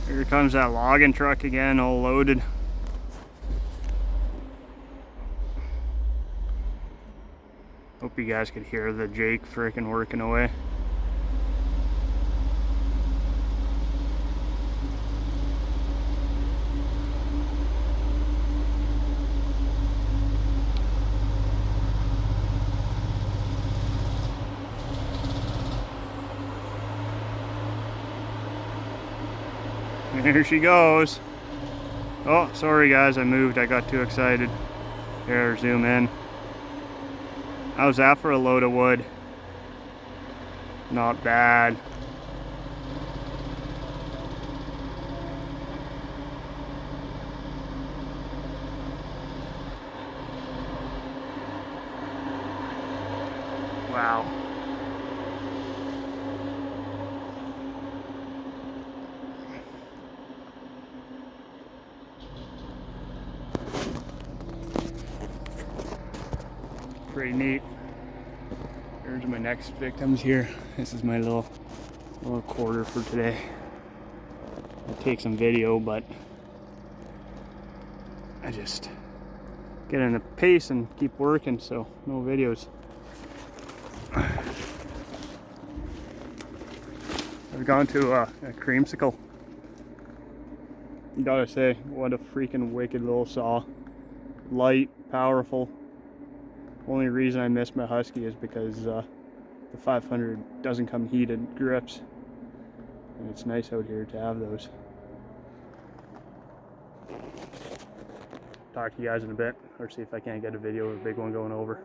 Here comes that logging truck again, all loaded. Hope you guys could hear the Jake freaking working away. Here she goes. Oh, sorry guys, I moved. I got too excited. Here, zoom in. How's that for a load of wood? Not bad. Wow. Pretty neat. Here's my next victims here. This is my little quarter for today. I'll take some video, but I just get in the pace and keep working, so no videos. I've gone to a creamsicle. You gotta say, what a freaking wicked little saw. Light, powerful. Only reason I miss my Husky is because the 500 doesn't come heated grips, and it's nice out here to have those. Talk to you guys in a bit, or see if I can't get a video of a big one going over.